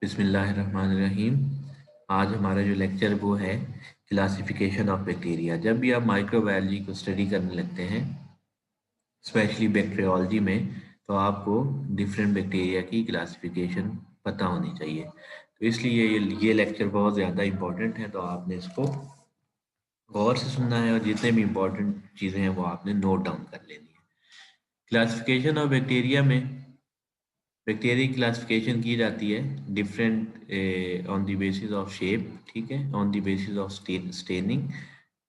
बिस्मिल्लाहिर्रहमानिर्रहीम। आज हमारा जो लेक्चर वो है क्लासिफिकेशन ऑफ बैक्टीरिया। जब भी आप माइक्रोबायोलॉजी को स्टडी करने लगते हैं, स्पेशली बैक्टीरियोलॉजी में, तो आपको डिफरेंट बैक्टीरिया की क्लासिफिकेशन पता होनी चाहिए। तो इसलिए ये लेक्चर बहुत ज़्यादा इम्पोर्टेंट है, तो आपने इसको गौर से सुनना है और जितने भी इम्पोर्टेंट चीज़ें हैं वो आपने नोट डाउन कर लेनी है। क्लासिफिकेशन ऑफ बैक्टीरिया में बैक्टीरिया की क्लासिफिकेशन की जाती है different on the basis of shape, ठीक है, on the basis of staining,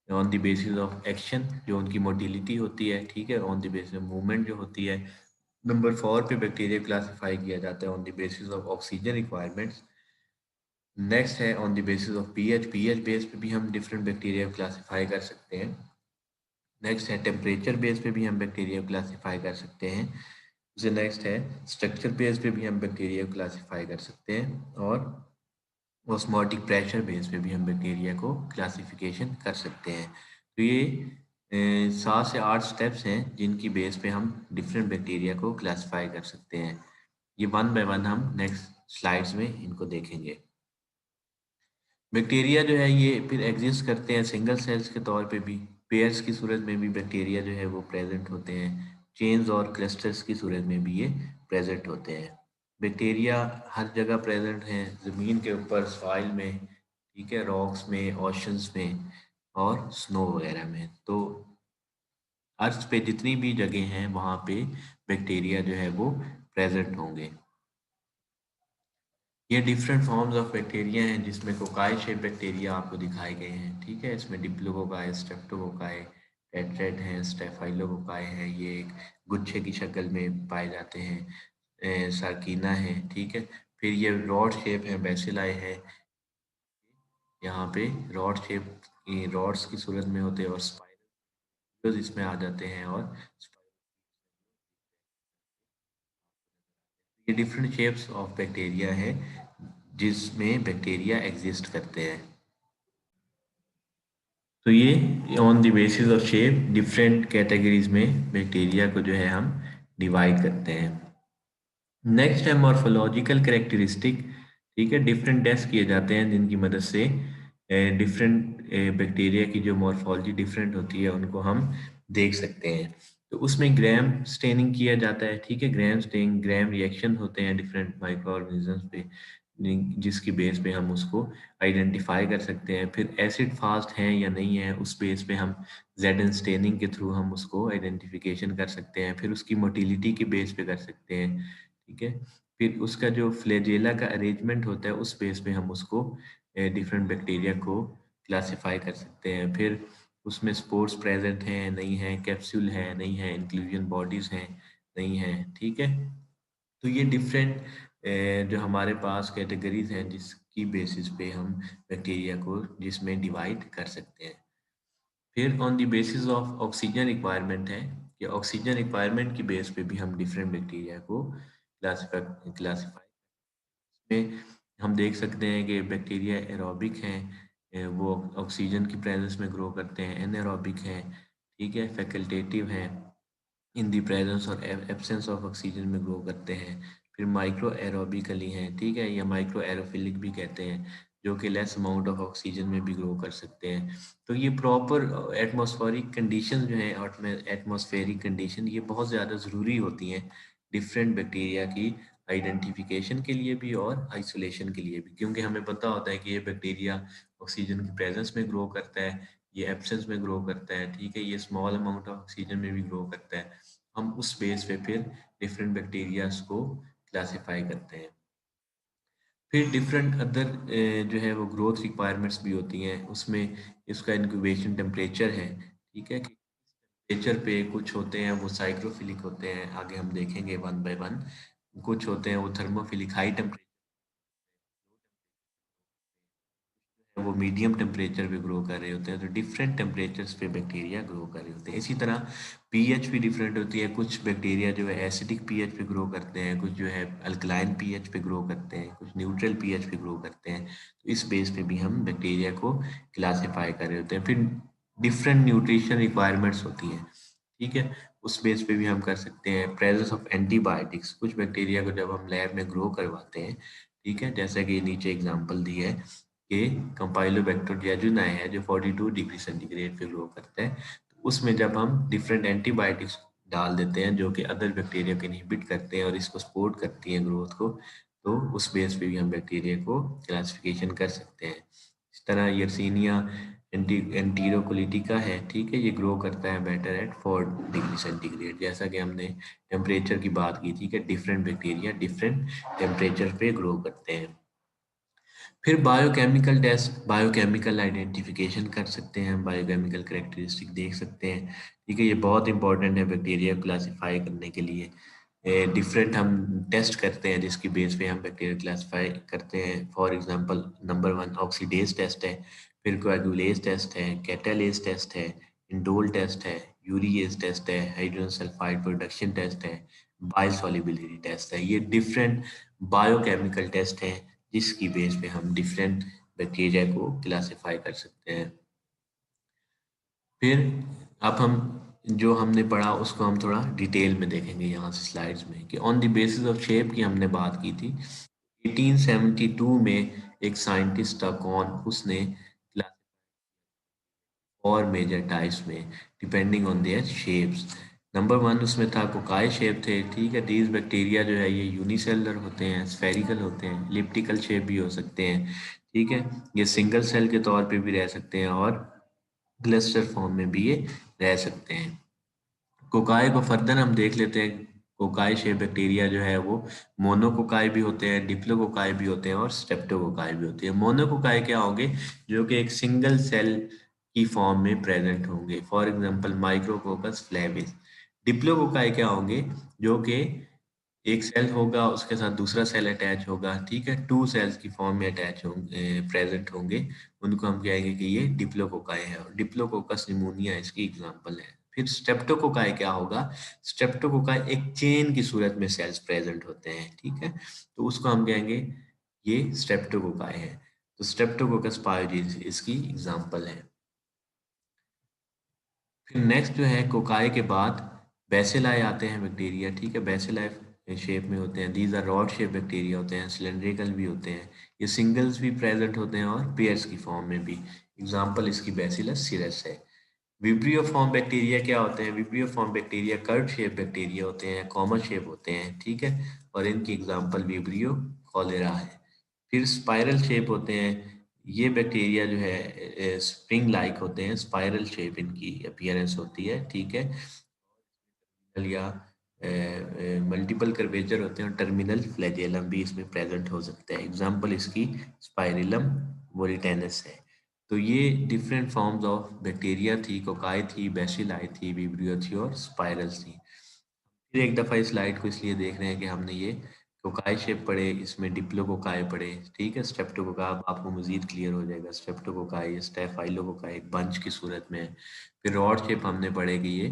on the basis of action जो उनकी मोटिलिटी होती है, ठीक है, on the basis of movement जो होती है। नंबर 4 पे बैक्टीरिया क्लासीफाई किया जाता है on the basis of oxygen requirements. Next है on the basis of pH. PH base पे भी हम डिफरेंट बैक्टीरिया क्लासीफाई कर सकते हैं। नेक्स्ट है टेम्परेचर बेस पे भी हम बैक्टीरिया क्लासीफाई कर सकते हैं। उससे नेक्स्ट है स्ट्रक्चर बेस पे भी हम बैक्टीरिया क्लासीफाई कर सकते हैं, और ऑस्मोटिक प्रेशर बेस पे भी हम बैक्टीरिया को क्लासिफिकेशन कर सकते हैं। तो ये 7 से 8 स्टेप्स हैं जिनकी बेस पे हम डिफरेंट बैक्टीरिया को क्लासीफाई कर सकते हैं। ये वन बाय वन हम नेक्स्ट स्लाइड्स में इनको देखेंगे। बैक्टीरिया जो है ये फिर एग्जिस्ट करते हैं सिंगल सेल्स के तौर पे भी, पेयर्स की सूरत में भी बैक्टीरिया जो है वो प्रेजेंट होते हैं, चेन्स और क्लस्टर्स की सूरत में भी ये प्रेजेंट होते हैं। बैक्टीरिया हर जगह प्रेजेंट हैं, ज़मीन के ऊपर, सॉइल में, ठीक है, रॉक्स में, ओशंस में और स्नो वगैरह में। तो अर्थ पे जितनी भी जगह हैं वहाँ पे बैक्टीरिया जो है वो प्रेजेंट होंगे। ये डिफरेंट फॉर्म्स ऑफ बैक्टीरिया हैं जिसमें कोकाई शेप बैक्टीरिया आपको दिखाए गए हैं, ठीक है। इसमें डिप्लोकोकाई, स्ट्रेप्टोकोकाई, टेट्रेट हैं, स्टेफाइलोकोकाई हैं, ये एक गुच्छे की शक्ल में पाए जाते हैं। सार्कीना है, ठीक है। फिर ये रॉड शेप है, बेसिलाई है, यहाँ पे रॉड शेप रॉड्स की सूरत में होते हैं, और स्पाइरल इसमें आ जाते हैं, और ये डिफरेंट शेप्स ऑफ बैक्टीरिया है जिसमें बैक्टीरिया एग्जिस्ट करते हैं। तो ये on the basis of shape different categories में बैक्टीरिया को जो है हम डिवाइड करते हैं। नेक्स्ट है मॉर्फोलॉजिकल कैरेक्टरिस्टिक, ठीक है। डिफरेंट टेस्ट किए जाते हैं जिनकी मदद से डिफरेंट बैक्टीरिया की जो मॉर्फोलॉजी डिफरेंट होती है उनको हम देख सकते हैं। तो उसमें ग्राम स्टेनिंग किया जाता है, ठीक है। ग्राम स्टेनिंग, ग्राम रिएक्शन होते हैं डिफरेंट माइक्रो ऑर्गेनिजम्स पे, जिसकी बेस पे हम उसको आइडेंटिफाई कर सकते हैं। फिर एसिड फास्ट हैं या नहीं है, उस बेस पे हम जेडन स्टेनिंग के थ्रू हम उसको आइडेंटिफिकेशन कर सकते हैं। फिर उसकी मोटिलिटी के बेस पे कर सकते हैं, ठीक है। फिर उसका जो फ्लैजेला का अरेंजमेंट होता है उस बेस पे हम उसको डिफरेंट बैक्टीरिया को क्लासिफाई कर सकते हैं। फिर उसमें स्पोर्स प्रेजेंट हैं नहीं है, कैप्सूल है नहीं है, इंक्लूजन बॉडीज हैं नहीं है, ठीक है। तो ये डिफरेंट जो हमारे पास कैटेगरीज हैं जिसकी बेसिस पे हम बैक्टीरिया को जिसमें डिवाइड कर सकते हैं। फिर on the basis of oxygen requirement है कि ऑक्सीजन रिक्वायरमेंट की बेस पे भी हम डिफरेंट बैक्टीरिया को क्लासिफाई में हम देख सकते हैं कि बैक्टीरिया एरोबिक हैं, वो ऑक्सीजन की प्रेजेंस में ग्रो करते हैं। एनएरोबिक हैं, ठीक है, फैकल्टेटिव हैं, इन दी प्रेजेंस और एब्सेंस ऑफ ऑक्सीजन में ग्रो करते हैं। फिर माइक्रो एरोबिकली हैं, ठीक है, या माइक्रो एरोफिलिक भी कहते हैं, जो कि लेस अमाउंट ऑफ ऑक्सीजन में भी ग्रो कर सकते हैं। तो ये प्रॉपर एटमॉस्फेरिक कंडीशन जो है, एटमॉस्फेरिक कंडीशन, ये बहुत ज़्यादा ज़रूरी होती हैं डिफरेंट बैक्टीरिया की आइडेंटिफिकेशन के लिए भी और आइसोलेशन के लिए भी, क्योंकि हमें पता होता है कि ये बैक्टीरिया ऑक्सीजन की प्रेजेंस में ग्रो करता है, ये एब्सेंस में ग्रो करता है, ठीक है, ये स्मॉल अमाउंट ऑफ ऑक्सीजन में भी ग्रो करता है। हम उस बेस पे फिर डिफरेंट बैक्टीरियाज को क्लासिफाई करते हैं। फिर डिफरेंट अदर जो है वो ग्रोथ रिक्वायरमेंट्स भी होती हैं, उसमें इसका इंक्यूबेशन टेम्परेचर है, ठीक है, कि टेम्परेचर पे कुछ होते हैं वो साइक्रोफिलिक होते हैं, आगे हम देखेंगे वन बाय वन। कुछ होते हैं वो थर्मोफिलिक, हाई टेम्परेचर, वो मीडियम टेम्परेचर पे ग्रो कर रहे होते हैं। तो डिफरेंट टेम्परेचर्स पे बैक्टीरिया ग्रो कर रहे होते हैं। इसी तरह पीएच भी डिफरेंट होती है, कुछ बैक्टीरिया जो है एसिडिक पीएच पे ग्रो करते हैं, कुछ जो है अल्कलाइन पीएच पे ग्रो करते हैं, कुछ न्यूट्रल पीएच पे ग्रो करते हैं। तो इस बेस पे भी हम बैक्टीरिया को क्लासीफाई कर रहे होते हैं। फिर डिफरेंट न्यूट्रिशन रिक्वायरमेंट्स होती हैं, ठीक है, उस बेस पे भी हम कर सकते हैं। प्रेजेंस ऑफ एंटीबायोटिक्स, कुछ बैक्टीरिया को जब हम लैब में ग्रो करवाते हैं ठीक है, जैसा कि नीचे एग्जांपल दी है कि कंपाइलोबैक्टर जेजुनाई है जो 42 डिग्री सेंटीग्रेड पे ग्रो करता है, तो उसमें जब हम डिफरेंट एंटीबायोटिक्स डाल देते हैं जो कि अदर बैक्टीरिया को इनहिबिट करते हैं और इसको सपोर्ट करती हैं ग्रोथ को, तो उस बेस पे भी हम बैक्टीरिया को क्लासिफिकेशन कर सकते हैं। इस तरह यर्सीनिया एंटीरोकोलिटिका है, ठीक है, ये ग्रो करता है बेटर एट 4 डिग्री सेंटीग्रेड, जैसा कि हमने टेम्परेचर की बात की थी कि डिफरेंट बैक्टीरिया डिफरेंट टेम्परेचर पे ग्रो करते हैं। फिर बायोकेमिकल टेस्ट, बायोकेमिकल आइडेंटिफिकेशन कर सकते हैं, बायोकेमिकल करेक्टरिस्टिक देख सकते हैं, ठीक है, ये बहुत इंपॉर्टेंट है बैक्टीरिया क्लासीफाई करने के लिए। डिफरेंट हम टेस्ट करते हैं जिसकी बेस पे हम बैक्टीरिया क्लासीफाई करते हैं। For example number 1 oxidase test है, फिर कोएगुलेज टेस्ट है, कैटालेज टेस्ट है, इंडोल टेस्ट है, यूरिएज टेस्ट है, हाइड्रोजन सल्फाइड प्रोडक्शन टेस्ट है, बायोसॉल्युबिलिटी टेस्ट है। ये डिफरेंट बायोकेमिकल टेस्ट हैं जिसकी बेस पे हम डिफरेंट बैक्टीरिया को क्लासिफाई कर सकते हैं। फिर अब हम जो हमने पढ़ा उसको हम थोड़ा डिटेल में देखेंगे यहाँ से स्लाइड्स में, कि on the basis of shape की हमने बात की थी। 1872 में एक साइंटिस्ट था कौन, उसने और मेजर टाइप्स में depending on their shapes. Number 1 उसमें था कोकाई शेप थे, ठीक है, दीज बैक्टीरिया जो है ये यूनिसेलुलर होते हैं, स्फेरिकल होते हैं, एलिप्टिकल शेप भी हो सकते हैं, ठीक है, ये सिंगल सेल के तौर पे भी रह सकते हैं और क्लस्टर फॉर्म में भी ये रह सकते हैं। कोकाई को फर्दर हम देख लेते हैं। कोकाई शेप बैक्टीरिया जो है वो मोनोकोकाई भी होते हैं, डिप्लोकोकाई भी होते हैं और स्ट्रेप्टोकोकाई भी होती है। मोनोकोकाई क्या होंगे, जो कि एक सिंगल सेल की फॉर्म में प्रेजेंट होंगे, फॉर एग्जांपल माइक्रोकोकस फ्लैविस। डिप्लोकोकाई क्या होंगे, जो कि एक सेल होगा उसके साथ दूसरा सेल अटैच होगा, ठीक है, टू सेल्स की फॉर्म में अटैच होंगे, प्रेजेंट होंगे, उनको हम कहेंगे कि ये डिप्लोकोकाई है, और डिप्लोकोकस निमोनिया इसकी एग्जांपल है। फिर स्ट्रेप्टोकोकाई क्या होगा, स्ट्रेप्टोकोकाई एक चेन की सूरत में सेल्स प्रेजेंट होते हैं, ठीक है, तो उसको हम कहेंगे ये स्ट्रेप्टोकोकाई है। तो स्ट्रेप्टोकोकस पायोजीज इसकी एग्जांपल है। फिर नेक्स्ट जो है कोकाई के बाद बेसिलाई आते हैं बैक्टीरिया, ठीक है, बेसिलाई शेप में होते हैं, these are rod shape bacteria होते हैं, सिलेंड्रिकल भी होते हैं, ये सिंगल्स भी प्रेजेंट होते हैं और पेयर्स की फॉर्म में भी। एग्जांपल इसकी बैसिलस सीरस है। विब्रियो फॉर्म बैक्टीरिया क्या होते हैं, vibrio form bacteria curve shape bacteria होते हैं, कॉमन शेप होते हैं, ठीक है, और इनकी एग्जांपल विब्रियो कॉलेरा है। फिर स्पाइरल शेप होते हैं, ये बैक्टीरिया जो है स्प्रिंग लाइक होते हैं, स्पाइरल शेप इनकी अपीयरेंस होती है, ठीक है, या मल्टीपल कर्वेचर होते हैं और टर्मिनल फ्लैजेलम भी इसमें प्रेजेंट हो सकता है। एग्जांपल इसकी स्पाइरिलम वोल्टेनस है। तो ये डिफरेंट फॉर्म्स ऑफ बैक्टीरिया थी, कोकाई थी, बेसिलाई थी, विब्रियो थी और स्पाइरल्स थी। फिर एक दफ़ा इस स्लाइड को इसलिए देख रहे हैं कि हमने ये कोकाई शेप पढ़े, इसमें डिप्लोकोकाई पढ़े, ठीक है, स्ट्रेप्टोकोका आपको मजीद क्लियर हो जाएगा। स्ट्रेप्टोकोकाई स्टेफाइलोकोकाई बंच की सूरत में है। फिर रॉड शेप हमने पढ़े कि ये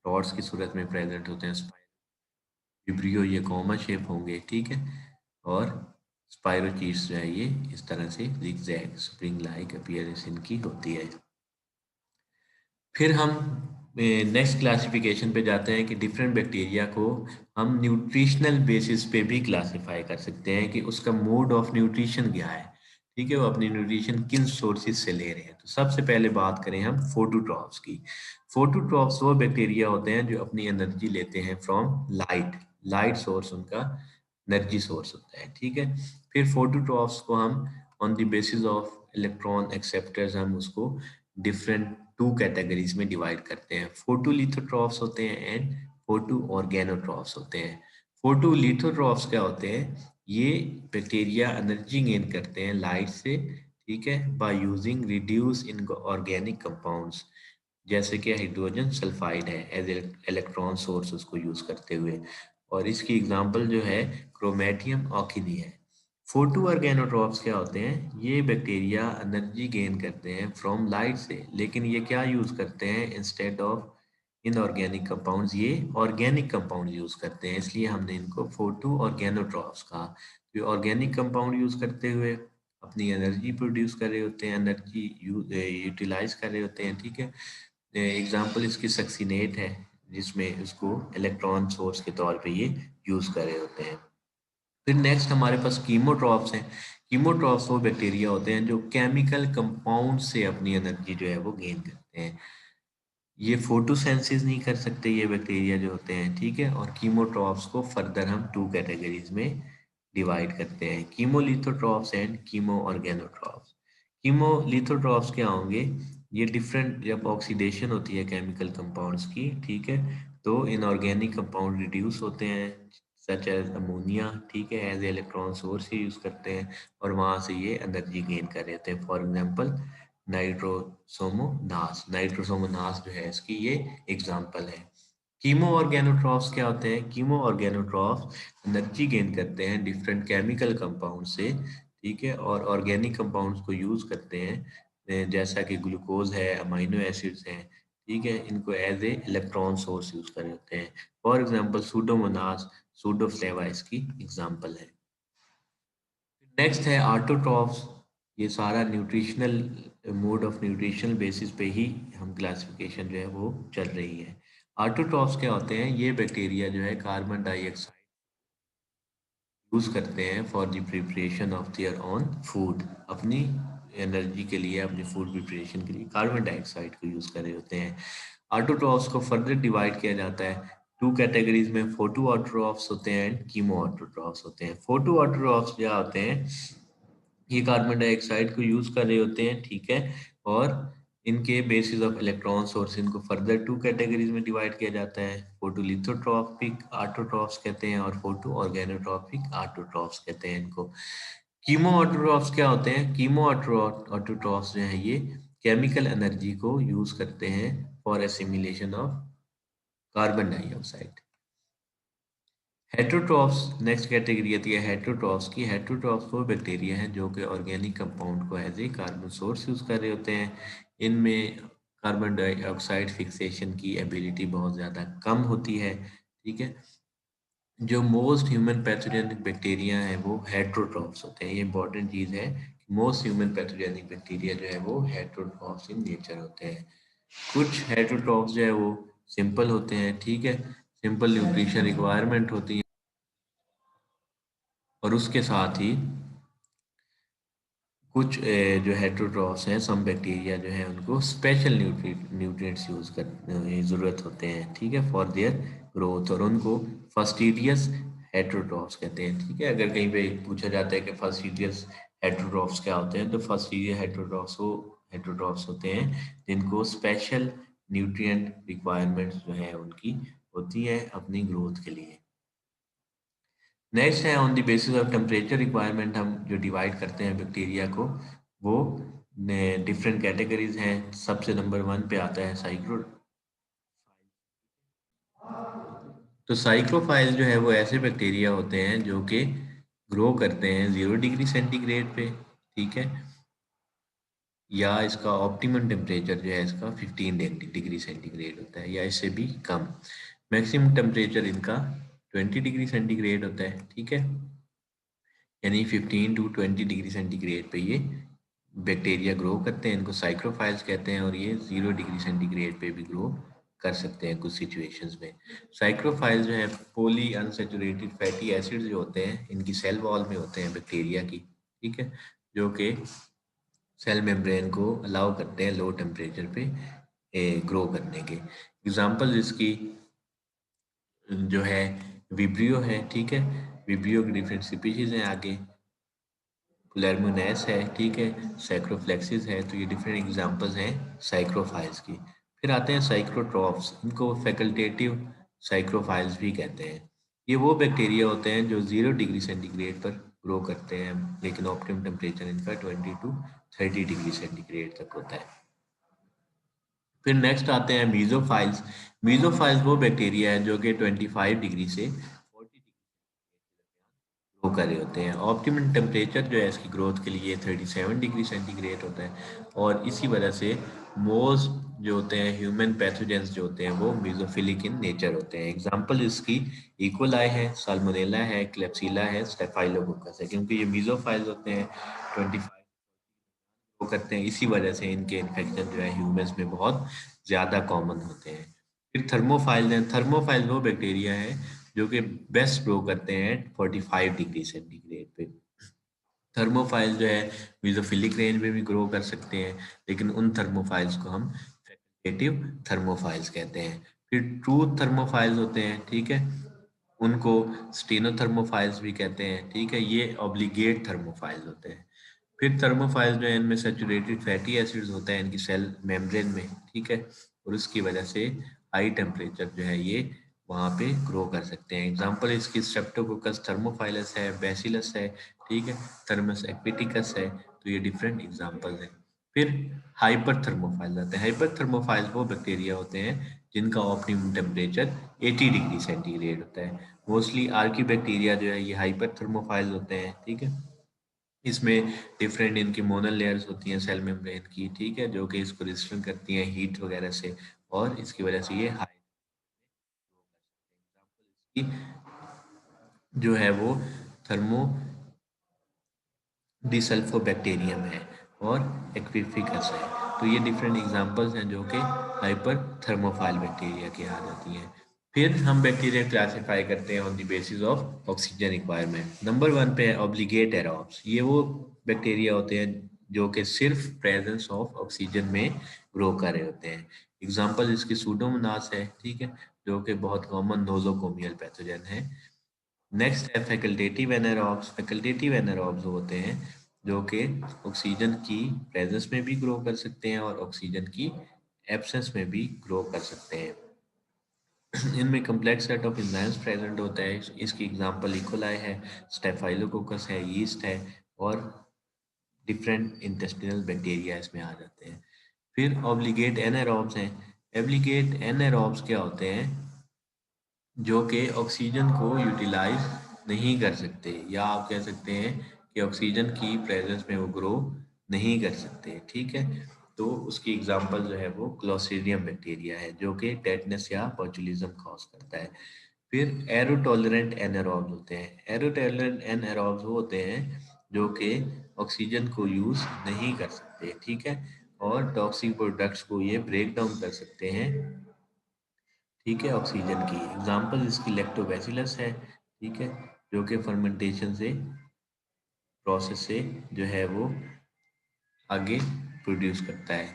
रॉड्स की सूरत में प्रेजेंट होते हैं। विब्रियो ये कॉमन शेप होंगे, ठीक है, और स्पाइरोचीट्स जो है ये इस तरह से जिगजैग स्प्रिंग लाइक अपीयरेंस इनकी होती है। फिर हम नेक्स्ट क्लासिफिकेशन पे जाते हैं कि डिफरेंट बैक्टीरिया को हम न्यूट्रिशनल बेसिस पे भी क्लासिफाई कर सकते हैं कि उसका मोड ऑफ न्यूट्रिशन क्या है, ठीक है, वो अपनी न्यूट्रिशन किन सोर्सेज से ले रहे हैं। तो सबसे पहले बात करें हम फोटोट्रॉफ्स की। फोटोट्रॉफ्स वो बैक्टीरिया होते हैं जो अपनी एनर्जी लेते हैं फ्रॉम लाइट, लाइट सोर्स उनका एनर्जी सोर्स होता है, ठीक है। फिर फोटोट्रॉफ्स को हम on the basis of electron acceptors हम उसको डिफरेंट टू कैटेगरीज में डिवाइड करते हैं। फोटोलिथोट्रॉफ्स होते हैं एंड फोटो ऑर्गेनोट्रॉफ्स होते हैं। फोटोलिथोट्रॉफ्स क्या होते हैं, ये बैक्टीरिया एनर्जी गेन करते हैं लाइट से, ठीक है, by using reduce in organic compounds, जैसे कि हाइड्रोजन सल्फाइड है एज इलेक्ट्रॉन सोर्स उसको यूज करते हुए, और इसकी एग्जांपल जो है क्रोमेटियम ऑकिनी है। फोटो ऑर्गेनोट्रॉप्स क्या होते हैं, ये बैक्टीरिया एनर्जी गेन करते हैं फ्रॉम लाइट से, लेकिन ये क्या यूज करते हैं, इंस्टेड ऑफ इनऑर्गेनिक कंपाउंड्स ये ऑर्गेनिक कंपाउंड यूज करते हैं, इसलिए हमने इनको फोटो ऑर्गेनोट्रॉप्स कहा। तो ऑर्गेनिक कंपाउंड यूज करते हुए अपनी एनर्जी प्रोड्यूस कर रहे होते हैं, एनर्जी यूटिलाइज कर रहे होते हैं, ठीक है। एग्जाम्पल इसकी सक्सीनेट है, जिसमें इसको इलेक्ट्रॉन सोर्स के तौर पे ये यूज कर रहे होते हैं। फिर नेक्स्ट हमारे पास कीमोट्रॉफ्स हैं। कीमोट्रॉफ्स वो बैक्टीरिया होते हैं जो केमिकल कंपाउंड से अपनी एनर्जी जो है वो गेन करते हैं। ये फोटोसिंथेसिस नहीं कर सकते ये बैक्टीरिया जो होते हैं, ठीक है। और कीमोट्रॉफ्स को फर्दर हम टू कैटेगरीज में डिवाइड करते हैं, कीमोलिथोट्रॉफ्स एंड कीमो ऑर्गेनोट्रॉफ्स। कीमोलिथोट्रॉफ्स क्या होंगे? ये डिफरेंट जब ऑक्सीडेशन होती है केमिकल कंपाउंड्स की, ठीक है, तो इनऑर्गेनिक कंपाउंड रिड्यूस होते हैं सच एज अमोनिया, ठीक है, एज इलेक्ट्रॉन सोर्स ही यूज करते हैं और वहां से ये एनर्जी गेन कर रहे थे। फॉर एग्जांपल नाइट्रोसोमोनास, नाइट्रोसोमोनास जो है इसकी ये एग्जांपल है। कीमो ऑर्गेनोट्रॉफ्स क्या होते हैं? कीमो ऑर्गेनोट्रॉफ्स एनर्जी गेन करते हैं डिफरेंट केमिकल कंपाउंड से, ठीक है, और ऑर्गेनिक कंपाउंड्स को यूज करते हैं जैसा कि ग्लूकोज है, अमाइनो एसिड्स हैं, ठीक है, इनको as a electron source use कर होते हैं। फॉर एग्जांपल सूडोमोनास, सूडोफ्लेवा इसकी एग्जांपल है। नेक्स्ट है ऑटोट्रॉफ्स। ये सारा nutritional mode of nutritional basis पे ही हम क्लासिफिकेशन जो है वो चल रही है। ऑटोट्रॉफ्स क्या होते हैं? ये बैक्टीरिया जो है कार्बन डाइऑक्साइड यूज करते हैं for the preparation of their own food. अपनी एनर्जी के लिए, अपनी फूड प्रिपरेशन के लिए कार्बन डाइऑक्साइड को यूज कर रहे होते हैं। ऑटोट्रॉफ्स को फर्दर डिवाइड किया जाता है टू कैटेगरीज में, फोटो ऑटोट्रॉफ्स होते हैं एंड कीमो ऑटोट्रॉफ्स होते हैं। फोटो ऑटोट्रॉफ्स क्या होते हैं? ये कार्बन डाइऑक्साइड को यूज कर रहे होते हैं, ठीक है, और इनके बेसिस ऑफ इलेक्ट्रॉन सोर्स इनको फर्दर टू कैटेगरीज में डिवाइड किया जाता है, फोटोलिथोट्रॉपिक ऑटोट्रॉफ्स कहते हैं और फोटो ऑर्गेनोट्रॉपिक ऑटोट्रॉफ्स कहते हैं इनको। कीमो ऑटोट्रॉफ्स क्या होते हैं? कीमो ऑटोट्रॉफ्स जो है ये केमिकल एनर्जी को यूज करते हैं for assimilation of carbon dioxide. Heterotrophs next category आती है हेटरोट्रॉफ्स की। हेटरोट्रॉफ्स वो बैक्टीरिया हैं जो कि ऑर्गेनिक कंपाउंड को as a carbon source use कर रहे होते हैं। इनमें कार्बन डाइऑक्साइड फिक्सेशन की एबिलिटी बहुत ज़्यादा कम होती है, ठीक है। जो मोस्ट ह्यूमन पैथोजेनिक बैक्टीरिया हैं वो हेटरोट्रॉफ्स होते हैं। ये इंपॉर्टेंट चीज़ है, मोस्ट ह्यूमन पैथोजेनिक बैक्टीरिया जो है वो हेटरोट्रॉफ्स इन नेचर होते हैं। कुछ हेटरोट्रॉफ्स जो है वो सिंपल होते हैं, ठीक है, सिंपल न्यूट्रिशन रिक्वायरमेंट होती है और उसके साथ ही कुछ जो हेटरोट्रॉफ्स हैं, सम बैक्टीरिया जो है उनको स्पेशल न्यूट्रिएंट्स यूज कर ज़रूरत होते हैं, ठीक है, फॉर देयर ग्रोथ, और उनको फस्टिडियस हेटरोट्रॉफ्स कहते हैं, ठीक है। अगर कहीं पे पूछा जाता है कि फस्टिडियस हेटरोट्रॉफ्स क्या होते हैं, तो फस्टिडियस हेटरोट्रॉफ्स वो हेटरोट्रॉफ्स होते हैं जिनको स्पेशल न्यूट्रिएंट रिक्वायरमेंट्स जो है उनकी होती है अपनी ग्रोथ के लिए। नेक्स्ट है on the basis of temperature requirement, हम जो डिवाइड करते हैं बैक्टीरिया को वो डिफरेंट कैटेगरीज हैं। सबसे नंबर वन पे आता है साइक्रो। तो साइक्रोफाइल जो है वो ऐसे बैक्टीरिया होते हैं जो कि ग्रो करते हैं 0 डिग्री सेंटीग्रेड पे, ठीक है, या इसका ऑप्टिमम टेम्परेचर जो है इसका 15 डिग्री सेंटीग्रेड होता है या इससे भी कम। मैक्सिमम टेम्परेचर इनका 20 डिग्री सेंटीग्रेड होता है, ठीक है, यानी 15 to 20 डिग्री सेंटीग्रेड पे ये बैक्टीरिया ग्रो करते हैं। इनको साइक्रोफाइल्स कहते हैं और ये 0 डिग्री सेंटीग्रेड पे भी ग्रो कर सकते हैं कुछ सिचुएशंस में। साइक्रोफाइल जो है पॉली अनसैचुरेटेड फैटी एसिड्स जो होते हैं इनकी सेल वॉल में होते हैं बैक्टीरिया की, ठीक है, जो कि सेल मेम्ब्रेन को अलाउ करते हैं लो टेम्परेचर पे ग्रो करने के। एग्जांपल इसकी जो है विब्रियो है, ठीक है, विब्रियो की डिफरेंट स्पीशीज हैं आगे, पुलेरमोनेस है, ठीक है, सैक्रोफ्लेक्सिस है, तो ये डिफरेंट एग्जांपल्स हैं साइक्रोफाइल्स की। फिर आते हैं साइक्रोट्रॉफ्स, इनको फैकल्टेटिव साइक्रोफाइल्स भी कहते हैं। ये वो बैक्टीरिया होते हैं जो 0 डिग्री सेंटीग्रेड पर ग्रो करते हैं, लेकिन ऑप्टिमम टेम्परेचर इनका 20 to 30 डिग्री सेंटीग्रेड तक होता है। फिर नेक्स्ट आते हैं मीजोफाइल्स। मीजोफाइल्स वो बैक्टीरिया है जो कि 25 डिग्री से 40 ग्रो कर रहे होते हैं। ऑप्टिमम टेम्परेचर जो है इसकी ग्रोथ के लिए 37 डिग्री सेंटीग्रेड होता है और इसी वजह से मोस्ट जो होते हैं ह्यूमन पैथोजेंस जो होते हैं वो मीजोफिलिक इन नेचर होते हैं। एग्जांपल इसकी इकोलाई है, साल्मोनेला है, क्लेप्सिला है, स्टेफाइलोकोकस है, क्योंकि ये मीजोफाइल्स होते हैं 25 वो करते हैं, इसी वजह से इनके इन्फेक्शन जो है ह्यूमंस में बहुत ज़्यादा कॉमन होते हैं। फिर थर्मोफाइल हैं। थर्मोफाइल वो बैक्टीरिया है जो कि बेस्ट ग्रो करते हैं 45 डिग्री सेंटीग्रेड पे। थर्मोफाइल जो है मीजोफिलिक रेंज में भी ग्रो कर सकते हैं, लेकिन उन थर्मोफाइल्स को हम फैकल्टेटिव थर्मोफाइल्स कहते हैं। फिर ट्रूथ थर्मोफाइल्स होते हैं, ठीक है, उनको स्टेनोथर्मोफाइल्स भी कहते हैं, ठीक है, ये ऑब्लिगेट थर्मोफाइल्स होते हैं। फिर थर्मोफाइल्स जो है इनमें सैचुरेटेड फैटी एसिड्स होता है इनकी सेल मेम्ब्रेन में, ठीक है, और उसकी वजह से हाई टेम्परेचर जो है ये वहाँ पे ग्रो कर सकते हैं। एग्जांपल इसकी स्ट्रेप्टोकोकस थर्मोफाइलस है, बैसिलस है, ठीक है, थर्मस एक्विटिकस है, तो ये डिफरेंट एग्जांपल्स हैं। फिर हाइपर थर्मोफाइल आते हैं। हाइपर थर्मोफाइल वो बैक्टीरिया होते हैं जिनका ऑप्टिमम टेम्परेचर 80 डिग्री सेंटीग्रेड होता है। मोस्टली आर्की बैक्टीरिया जो है ये हाइपर थर्मोफाइल होते हैं, ठीक है। इसमें डिफरेंट इनकी मोनल लेयर्स होती हैं सेल मेम्ब्रेन की, ठीक है, जो कि इसको रेजिस्टेंट करती हैं हीट वगैरह से, और इसकी वजह से ये हाई जो है वो थर्मो डिसल्फोबैक्टीरियम है और एक्विफिकस है। तो ये डिफरेंट एग्जांपल्स हैं जो कि हाइपर थर्मोफाइल बैक्टीरिया की आ जाती हैं। फिर हम बैक्टीरिया क्लासिफाई करते हैं on the basis of oxygen requirement. Number one पे है ऑब्लिगेट एरोब्स। ये वो बैक्टीरिया होते हैं जो कि सिर्फ प्रेजेंस ऑफ ऑक्सीजन में ग्रो कर रहे होते हैं। एग्जांपल इसकी सूडोमोनास है, ठीक है, जो कि बहुत कॉमन नोजोकोमियल पैथोजन है। नेक्स्ट है फैकल्टेटिव एनारोब्स। फैकल्टेटिव एनारोब्स होते हैं जो कि ऑक्सीजन की प्रेजेंस में भी ग्रो कर सकते हैं और ऑक्सीजन की एब्सेंस में भी ग्रो कर सकते हैं। इनमें complex set of enzymes present होता है। इसकी एग्जांपल इकोलाई है, स्टेफाइलोकोकस है, यीस्ट है, और डिफरेंट इंटेस्टिनल बैक्टीरिया इसमें आ जाते हैं। फिर ऑब्लिगेट एनारोब्स हैं। एब्लिगेट एनारोब्स क्या होते हैं? जो कि ऑक्सीजन को यूटिलाइज नहीं कर सकते, या आप कह सकते हैं कि ऑक्सीजन की प्रेजेंस में वो ग्रो नहीं कर सकते, ठीक है। तो उसकी एग्जांपल जो है वो क्लोस्ट्रीडियम बैक्टीरिया है जो कि टेटनस या बोtulism कॉज करता है। फिर एरोटॉलरेंट एनारोब्स होते हैं। एरोटॉलरेंट एनारोब्स वो होते हैं जो कि ऑक्सीजन को यूज नहीं कर सकते, ठीक है, और टॉक्सिक प्रोडक्ट्स को ये ब्रेक डाउन कर सकते हैं, ठीक है, ऑक्सीजन की। एग्जांपल इसकी लैक्टोबैसिलस है, ठीक है, जो कि फर्मेंटेशन से प्रोसेस से जो है वो आगे प्रोड्यूस करता है।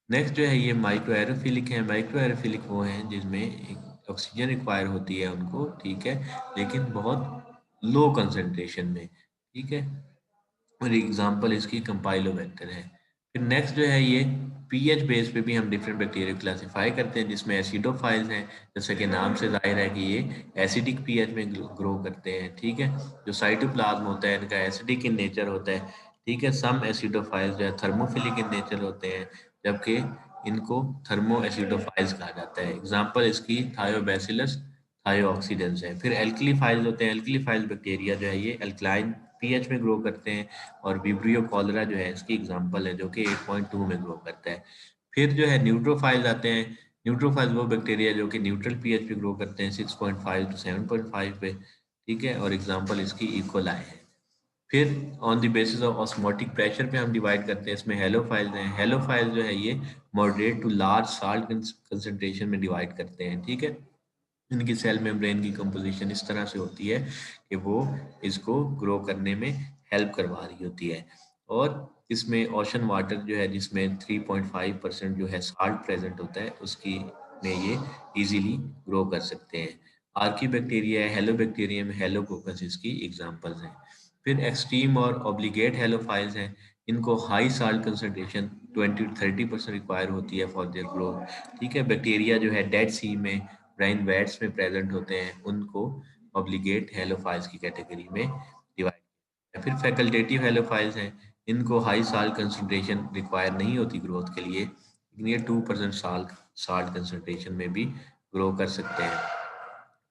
नेक्स्ट जो है ये माइक्रो एरोफिलिक है। माइक्रो एरोफिलिक वो हैं जिसमें एक ऑक्सीजन रिक्वायर होती है उनको, ठीक है, लेकिन बहुत लो कंसंट्रेशन में, ठीक है, और एग्जांपल इसकी कंपाइलोबैक्टर है। फिर नेक्स्ट जो है ये पीएच बेस पे भी हम डिफरेंट बैक्टीरिया क्लासिफाई करते हैं, जिसमें एसिडोफाइल्स हैं, जैसे कि नाम से जाहिर है कि ये एसिडिक पीएच में ग्रो करते हैं, ठीक है। जो साइटोप्लाज्म होता है इनका एसिडिक इन नेचर होता है, ठीक है। सम एसिडोफाइल्स जो है थर्मोफिलिक इन नेचर होते हैं, जबकि इनको थर्मो एसिडोफाइल्स कहा जाता है। एग्जाम्पल इसकी थायोबैसिलस थायोऑक्सीडेंस है। फिर एल्कलीफाइल्स होते हैं। एल्कलीफाइल बैक्टीरिया जो है ये अल्कलाइन पीएच में ग्रो करते हैं, और विब्रियो कॉलरा जो है इसकी एग्जांपल है जो कि 8.2 में ग्रो करता है। फिर जो है न्यूट्रोफाइल्स आते हैं। न्यूट्रोफाइल्स वो बैक्टीरिया जो कि न्यूट्रल पीएच पे ग्रो करते हैं 6.5 टू 7.5 पे, ठीक है, और एग्जांपल इसकी इकोलाई है। फिर on the basis of osmotic pressure पे हम डिवाइड करते हैं। इसमें हेलोफाइल्स हैं। हेलोफाइल जो है ये moderate to large salt concentration में डिवाइड करते हैं, ठीक है। इनकी सेल मेम्ब्रेन की कंपोजिशन इस तरह से होती है कि वो इसको ग्रो करने में हेल्प करवा रही होती है, और इसमें ओशन वाटर जो है जिसमें 3.5% जो है साल्ट प्रेजेंट होता है उसकी में ये इजीली ग्रो कर सकते हैं। आर्की बैक्टीरिया है, हेलो बैक्टीरियम, हेलोकोकस इसकी एग्जांपल्स हैं। फिर एक्सट्रीम और ऑब्लिगेट हेलोफाइल्स हैं। इनको high salt concentration 20 to 30% require होती है फॉर देयर ग्रोथ, ठीक है। बैक्टीरिया जो है डेड सी में, ब्राइन वेट्स में प्रेजेंट होते हैं, उनको ऑब्लिगेट हेलोफाइल्स की कैटेगरी में डिवाइड किया। फिर फैकल्टेटिव हेलोफाइल्स हैं। इनको हाई साल्ट कंसंट्रेशन रिक्वायर नहीं होती ग्रोथ के लिए, लेकिन ये 2% साल्ट साल्ट कंसंट्रेशन में भी ग्रो कर सकते हैं।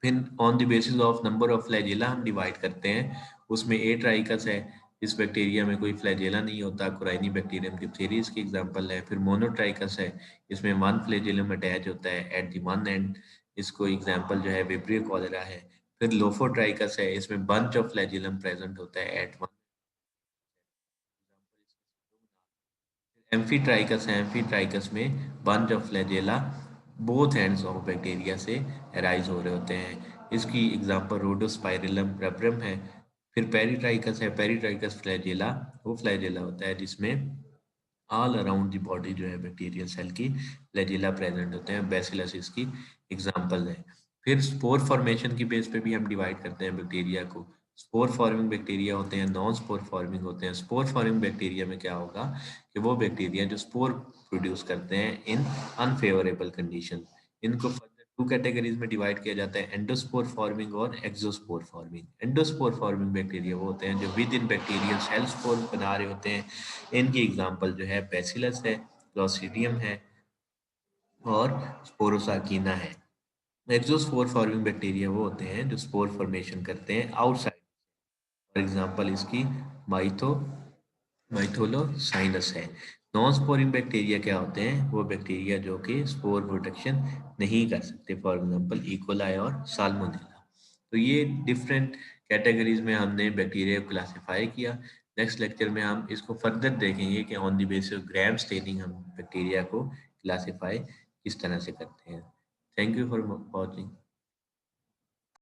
फिर on the basis of number of flagella हम डिवाइड करते हैं। उसमें ए ट्राइकस है, इस बैक्टीरिया में कोई फ्लैजेला नहीं होता। कोराइनी बैक्टीरियम डिप्थेरिया इसकी एग्जांपल है। फिर मोनोट्राइकस है, इसमें वन फ्लैजेलम अटैच होता है एट द वन एंड, इसको एग्जांपल जो है विब्रियो कॉलेरा है। फिर लोफोट्राइकस है, इसमें बंच ऑफ फ्लैजेलम प्रेजेंट होता है एट वन। एम्फीट्राइकस है, एम्फीट्राइकस में bunch of flagella both ends of bacteria से अराइज हो रहे होते हैं। इसकी एग्जांपल रोडोस्पाइरलम रबरम है। फिर पेरिट्राइकस है, पेरिट्राइकस फ्लैजेला, वो फ्लैजेला होता है जिसमें ऑल अराउंड द बॉडी जो है बैक्टीरियल सेल की फ्लैजेला प्रेजेंट होते हैं। बैसिलस इसकी एग्जांपल है। फिर स्पोर फॉर्मेशन की बेस पे भी हम डिवाइड करते हैं बैक्टीरिया को। स्पोर फॉर्मिंग बैक्टीरिया होते हैं, नॉन स्पोर फॉर्मिंग होते हैं। स्पोर फॉर्मिंग बैक्टीरिया में क्या होगा कि वो बैक्टीरिया जो स्पोर प्रोड्यूस करते हैं इन अनफेवरेबल कंडीशन। इनको फर्दर टू कैटेगरीज में डिवाइड किया जाता है, एंडोस्पोर फॉर्मिंग और exospore forming. Endospore forming bacteria वो होते हैं जो within bacterial cell spore बना रहे होते हैं। इनकी एग्जांपल जो है बैसिलस है, क्लॉस्ट्रिडियम है और स्पोरोसार्कीना है। एक्सोस्पोर फॉर्मिंग बैक्टीरिया वो होते हैं जो स्पोर फॉर्मेशन करते हैं आउटसाइड। फॉर एग्जांपल इसकी माइथो माइथोलोसाइनस है। नॉन स्पोरिंग बैक्टीरिया क्या होते हैं, वो बैक्टीरिया जो कि स्पोर प्रोटेक्शन नहीं कर सकते, फॉर एग्जांपल इकोलाई और साल्मोनेला। तो ये डिफरेंट कैटेगरीज में हमने बैक्टीरिया को क्लासिफाई किया। नेक्स्ट लेक्चर में हम इसको फर्दर देखेंगे कि on the basis of gram staining हम बैक्टीरिया को क्लासिफाई किस तरह से करते हैं। Thank you for watching.